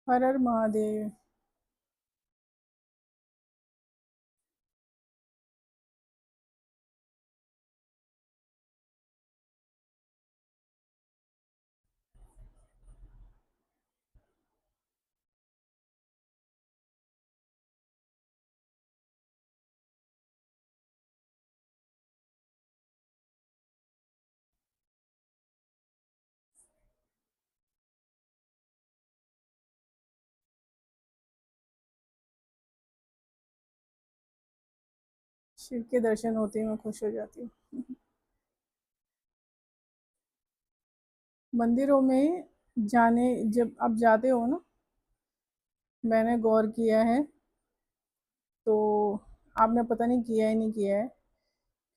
हर हर महादेव। शिव के दर्शन होते ही मैं खुश हो जाती हूँ। मंदिरों में जाने जब आप जाते हो ना, मैंने गौर किया है, तो आपने पता नहीं किया है नहीं किया है।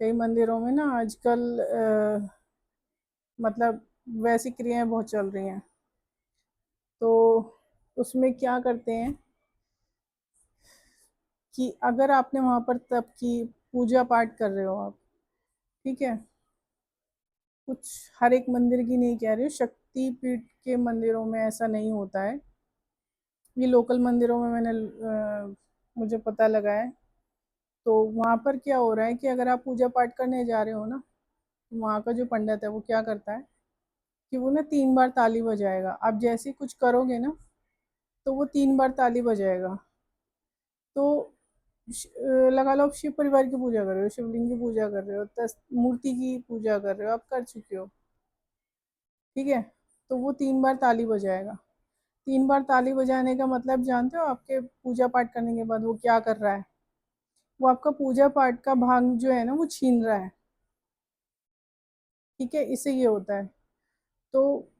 कई मंदिरों में ना आजकल मतलब वैसी क्रियाएं बहुत चल रही हैं। तो उसमें क्या करते हैं कि अगर आपने वहाँ पर तप की, पूजा पाठ कर रहे हो आप, ठीक है, कुछ हर एक मंदिर की नहीं कह रही हूँ, शक्ति पीठ के मंदिरों में ऐसा नहीं होता है। ये लोकल मंदिरों में मैंने मुझे पता लगा है। तो वहाँ पर क्या हो रहा है कि अगर आप पूजा पाठ करने जा रहे हो ना, तो वहाँ का जो पंडित है वो क्या करता है कि वो ना 3 बार ताली बजाएगा। आप जैसे ही कुछ करोगे ना, तो वो 3 बार ताली बजाएगा। तो लगा लो आप शिव परिवार की पूजा कर रहे हो, शिवलिंग की पूजा कर रहे हो, मूर्ति की पूजा कर रहे हो, आप कर चुके हो, ठीक है। तो वो 3 बार ताली बजाएगा। 3 बार ताली बजाने का मतलब जानते हो आपके पूजा पाठ करने के बाद वो क्या कर रहा है? वो आपका पूजा पाठ का भाग जो है ना वो छीन रहा है, ठीक है। इससे ये होता है। तो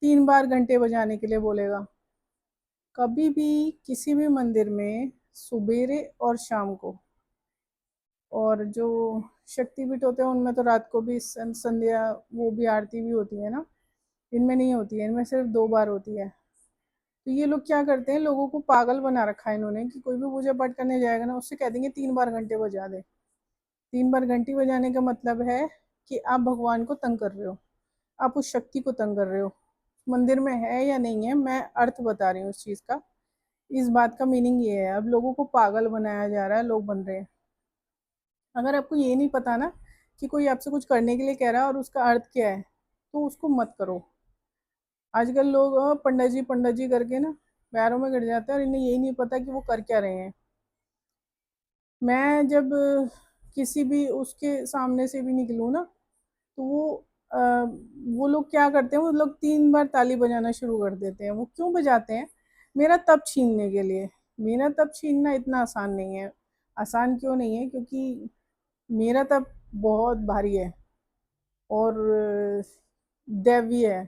3 बार घंटे बजाने के लिए बोलेगा। कभी भी किसी भी मंदिर में सुबेरे और शाम को, और जो शक्तिपीठ होते हैं उनमें तो रात को भी संध्या, वो भी आरती भी होती है ना, इनमें नहीं होती है, इनमें सिर्फ 2 बार होती है। तो ये लोग क्या करते हैं, लोगों को पागल बना रखा है इन्होंने कि कोई भी पूजा पाठ करने जाएगा ना, उससे कह देंगे 3 बार घंटे बजा दे। 3 बार घंटी बजाने का मतलब है कि आप भगवान को तंग कर रहे हो, आप उस शक्ति को तंग कर रहे हो। मंदिर में है या नहीं है, मैं अर्थ बता रही हूँ उस चीज़ का। इस बात का मीनिंग ये है, अब लोगों को पागल बनाया जा रहा है, लोग बन रहे हैं। अगर आपको ये नहीं पता ना कि कोई आपसे कुछ करने के लिए कह रहा है और उसका अर्थ क्या है, तो उसको मत करो। आजकल लोग पंडित जी करके ना पैरों में गिर जाते हैं, और इन्हें यही नहीं पता कि वो कर क्या रहे हैं। मैं जब किसी भी उसके सामने से भी निकलूँ ना, तो अ, वो लोग क्या करते हैं, वो लोग 3 बार ताली बजाना शुरू कर देते हैं। वो क्यों बजाते हैं? मेरा तप छीनने के लिए। मेरा तप छीनना इतना आसान नहीं है। आसान क्यों नहीं है? क्योंकि मेरा तप बहुत भारी है और दैवीय है।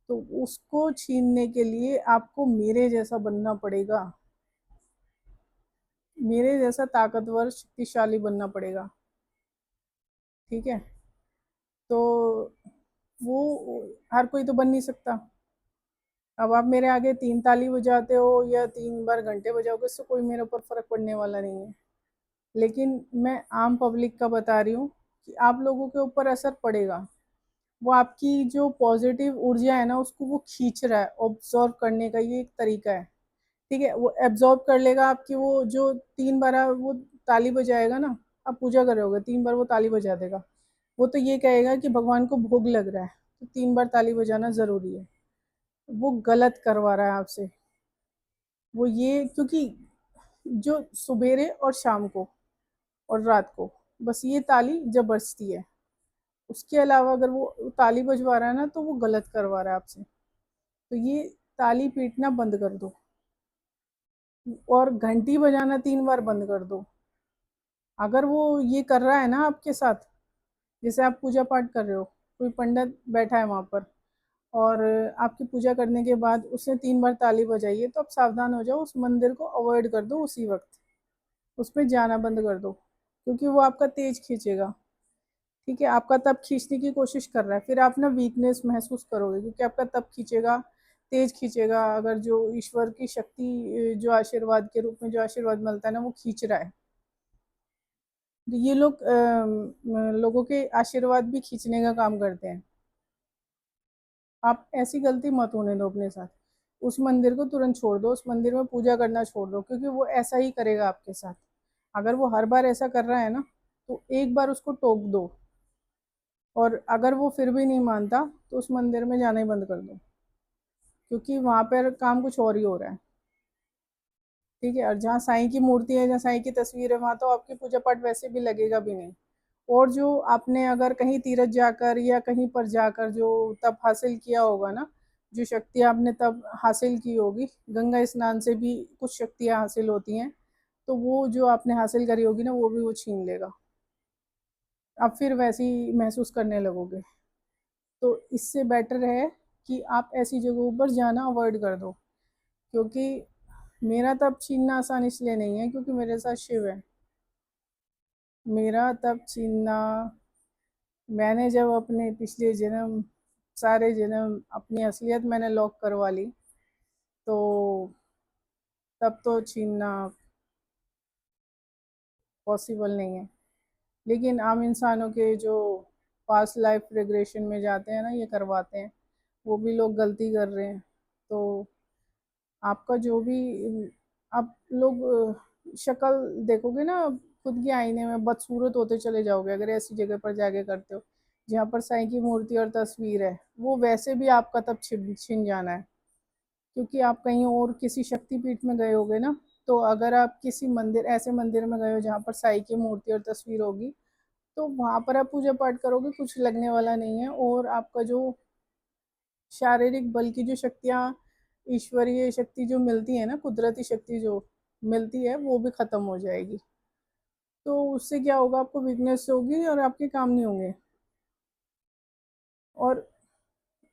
तो उसको छीनने के लिए आपको मेरे जैसा बनना पड़ेगा, मेरे जैसा ताकतवर शक्तिशाली बनना पड़ेगा, ठीक है। तो वो हर कोई तो बन नहीं सकता। अब आप मेरे आगे 3 ताली बजाते हो या 3 बार घंटे बजाओगे, इससे कोई मेरे ऊपर फर्क पड़ने वाला नहीं है। लेकिन मैं आम पब्लिक का बता रही हूँ कि आप लोगों के ऊपर असर पड़ेगा। वो आपकी जो पॉजिटिव ऊर्जा है ना, उसको वो खींच रहा है। ऑब्जॉर्व करने का ये एक तरीका है, ठीक है। वो एब्जॉर्ब कर लेगा आपकी, वो जो 3 बार वो ताली बजाएगा ना, आप पूजा करोगे 3 बार वो ताली बजा देगा। वो तो ये कहेगा कि भगवान को भोग लग रहा है, तो 3 बार ताली बजाना जरूरी है। वो गलत करवा रहा है आपसे। वो ये क्योंकि जो सुबेरे और शाम को और रात को बस ये ताली जब बजती है, उसके अलावा अगर वो ताली बजवा रहा है ना, तो वो गलत करवा रहा है आपसे। तो ये ताली पीटना बंद कर दो, और घंटी बजाना 3 बार बंद कर दो। अगर वो ये कर रहा है ना आपके साथ, जैसे आप पूजा पाठ कर रहे हो, कोई पंडित बैठा है वहाँ पर, और आपकी पूजा करने के बाद उसने 3 बार ताली बजाई है, तो आप सावधान हो जाओ, उस मंदिर को अवॉइड कर दो उसी वक्त। उसमें जाना बंद कर दो, क्योंकि वो आपका तेज खींचेगा, ठीक है। आपका तब खींचने की कोशिश कर रहा है, फिर आप ना वीकनेस महसूस करोगे, क्योंकि आपका तब खींचेगा, तेज खींचेगा। अगर जो ईश्वर की शक्ति, जो आशीर्वाद के रूप में जो आशीर्वाद मिलता है ना, वो खींच रहा है। तो ये लोग लोगों के आशीर्वाद भी खींचने का काम करते हैं। आप ऐसी गलती मत होने दो अपने साथ। उस मंदिर को तुरंत छोड़ दो, उस मंदिर में पूजा करना छोड़ दो, क्योंकि वो ऐसा ही करेगा आपके साथ। अगर वो हर बार ऐसा कर रहा है ना, तो एक बार उसको टोक दो, और अगर वो फिर भी नहीं मानता तो उस मंदिर में जाना ही बंद कर दो, क्योंकि वहाँ पर काम कुछ और ही हो रहा है। ठीक है, और जहाँ साईं की मूर्ति है, जहाँ साईं की तस्वीर है, वहाँ तो आपकी पूजा पाठ वैसे भी लगेगा भी नहीं। और जो आपने अगर कहीं तीरथ जाकर या कहीं पर जाकर जो तप हासिल किया होगा ना, जो शक्ति आपने तब हासिल की होगी, गंगा स्नान से भी कुछ शक्तियाँ हासिल होती हैं, तो वो जो आपने हासिल करी होगी ना, वो भी वो छीन लेगा। आप फिर वैसी महसूस करने लगोगे। तो इससे बेटर है कि आप ऐसी जगहों पर जाना अवॉइड कर दो, क्योंकि मेरा तप छीनना आसान इसलिए नहीं है क्योंकि मेरे साथ शिव है। मेरा तप छीनना, मैंने जब अपने पिछले जन्म, सारे जन्म अपनी असलियत मैंने लॉक करवा ली, तो तब तो छीनना पॉसिबल नहीं है। लेकिन आम इंसानों के जो पास्ट लाइफ रिग्रेशन में जाते हैं ना, ये करवाते हैं, वो भी लोग गलती कर रहे हैं। तो आपका जो भी, आप लोग शक्ल देखोगे ना खुद के आईने में, बदसूरत होते चले जाओगे अगर ऐसी जगह पर जाके करते हो जहाँ पर साईं की मूर्ति और तस्वीर है। वो वैसे भी आपका तब छिन छिन जाना है, क्योंकि आप कहीं और किसी शक्तिपीठ में गए होगे ना। तो अगर आप किसी मंदिर, ऐसे मंदिर में गए हो जहाँ पर साईं की मूर्ति और तस्वीर होगी, तो वहाँ पर आप पूजा पाठ करोगे, कुछ लगने वाला नहीं है। और आपका जो शारीरिक बल की जो शक्तियाँ, ईश्वरीय शक्ति जो मिलती है ना, कुदरती शक्ति जो मिलती है, वो भी खत्म हो जाएगी। तो उससे क्या होगा, आपको वीकनेस होगी और आपके काम नहीं होंगे। और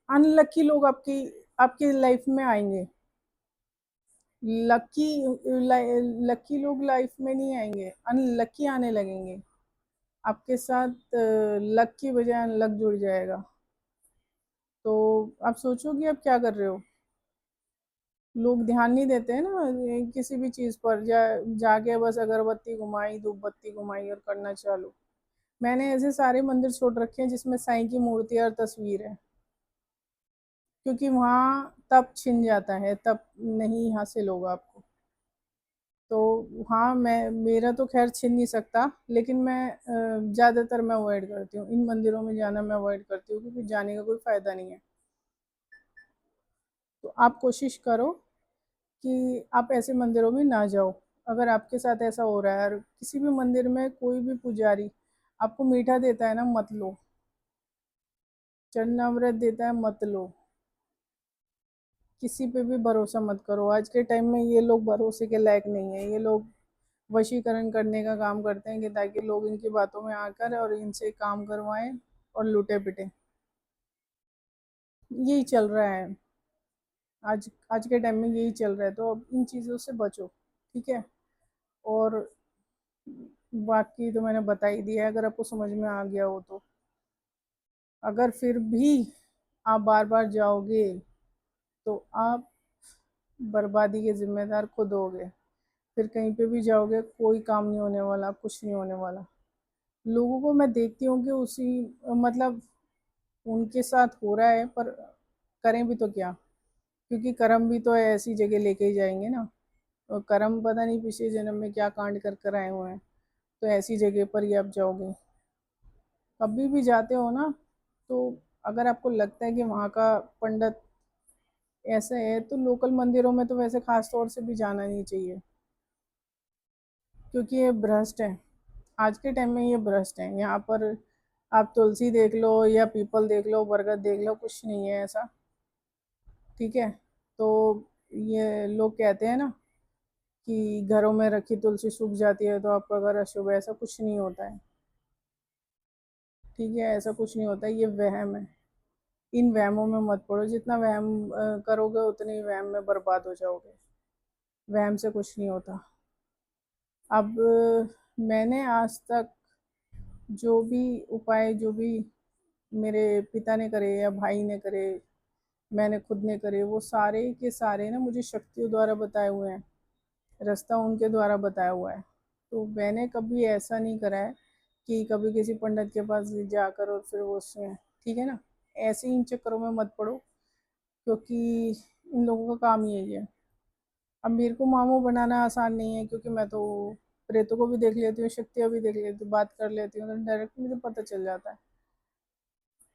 अनलकी लोग आपकी आपकी लाइफ में आएंगे। लकी लकी लोग लाइफ में नहीं आएंगे, अनलकी आने लगेंगे आपके साथ। लक की बजाय अनलक जुड़ जाएगा। तो आप सोचो कि आप क्या कर रहे हो। लोग ध्यान नहीं देते हैं ना किसी भी चीज़ पर, जाके बस अगरबत्ती घुमाई, धूप बत्ती घुमाई और करना चालू। मैंने ऐसे सारे मंदिर छोड़ रखे हैं जिसमें साईं की मूर्ति और तस्वीर है, क्योंकि वहाँ तप छिन जाता है, तप नहीं हासिल होगा आपको। तो हाँ, मैं, मेरा तो खैर छिन नहीं सकता, लेकिन मैं ज़्यादातर मैं अवॉइड करती हूँ, इन मंदिरों में जाना मैं अवॉइड करती हूँ, क्योंकि जाने का कोई फ़ायदा नहीं है। तो आप कोशिश करो कि आप ऐसे मंदिरों में ना जाओ। अगर आपके साथ ऐसा हो रहा है और किसी भी मंदिर में कोई भी पुजारी आपको मीठा देता है ना, मत लो। चरणामृत देता है, मत लो। किसी पे भी भरोसा मत करो। आज के टाइम में ये लोग भरोसे के लायक नहीं है। ये लोग वशीकरण करने का काम करते हैं कि ताकि लोग इनकी बातों में आकर और इनसे काम करवाएं और लूटे पिटे। यही चल रहा है आज, आज के टाइम में यही चल रहा है। तो अब इन चीज़ों से बचो, ठीक है। और बाकी तो मैंने बता ही दिया है, अगर आपको समझ में आ गया हो तो। अगर फिर भी आप बार बार जाओगे तो आप बर्बादी के जिम्मेदार खुद होगे। फिर कहीं पे भी जाओगे, कोई काम नहीं होने वाला, कुछ नहीं होने वाला। लोगों को मैं देखती हूँ कि उसी, मतलब उनके साथ हो रहा है, पर करें भी तो क्या, क्योंकि कर्म भी तो ऐसी जगह लेके ही जाएंगे ना। और कर्म पता नहीं पिछले जन्म में क्या कांड कर कर आए हुए हैं, तो ऐसी जगह पर ही आप जाओगे। कभी भी जाते हो ना, तो अगर आपको लगता है कि वहाँ का पंडित ऐसा है, तो लोकल मंदिरों में तो वैसे खास तौर से भी जाना नहीं चाहिए, क्योंकि ये भ्रष्ट है। आज के टाइम में ये भ्रष्ट है। यहाँ पर आप तुलसी देख लो या पीपल देख लो, बरगद देख लो, कुछ नहीं है ऐसा। ठीक है। तो ये लोग कहते हैं ना कि घरों में रखी तुलसी सूख जाती है तो आपका घर अशुभ है, ऐसा कुछ नहीं होता है। ठीक है, ऐसा कुछ नहीं होता है, ये वहम है। इन वहमों में मत पड़ो। जितना वहम करोगे उतने ही वहम में बर्बाद हो जाओगे। वहम से कुछ नहीं होता। अब मैंने आज तक जो भी उपाय, जो भी मेरे पिता ने करे या भाई ने करे, मैंने खुद ने करे, वो सारे के सारे ना मुझे शक्तियों द्वारा बताए हुए हैं। रास्ता उनके द्वारा बताया हुआ है। तो मैंने कभी ऐसा नहीं करा है कि कभी किसी पंडित के पास जाकर और फिर वो उसमें, ठीक है ना, ऐसे इन चक्करों में मत पड़ो। क्योंकि इन लोगों का काम यही है। अब मेरे को मामू बनाना आसान नहीं है, क्योंकि मैं तो प्रेतों को भी देख लेती हूँ, शक्तियाँ भी देख लेती हूँ, बात कर लेती हूँ, तो डायरेक्ट मुझे पता चल जाता है।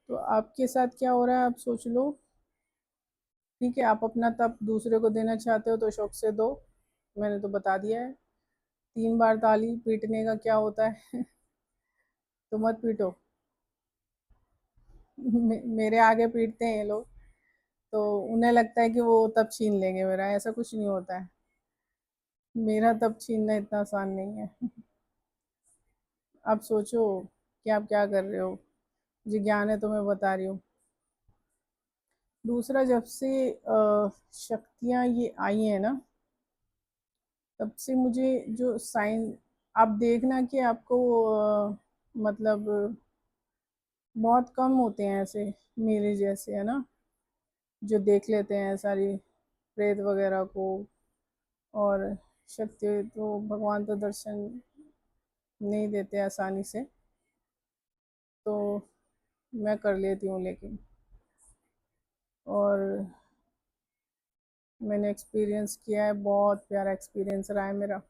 तो आपके साथ क्या हो रहा है आप सोच लो। ठीक है, आप अपना तप दूसरे को देना चाहते हो तो शौक से दो, मैंने तो बता दिया है। 3 बार ताली पीटने का क्या होता है तो मत पीटो। मेरे आगे पीटते हैं ये लोग, तो उन्हें लगता है कि वो तब छीन लेंगे मेरा, ऐसा कुछ नहीं होता है। मेरा तब छीनना इतना आसान नहीं है। आप सोचो कि आप क्या कर रहे हो, जो ज्ञान है तो मैं बता रही हूँ। दूसरा, जब से शक्तियाँ ये आई हैं ना, तब से मुझे जो साइन, आप देखना कि आपको मतलब बहुत कम होते हैं ऐसे मेरे जैसे, है ना, जो देख लेते हैं सारी प्रेत वगैरह को। और शक्ति तो भगवान तो दर्शन नहीं देते आसानी से, तो मैं कर लेती हूँ लेकिन। और मैंने एक्सपीरियंस किया है, बहुत प्यारा एक्सपीरियंस रहा है मेरा।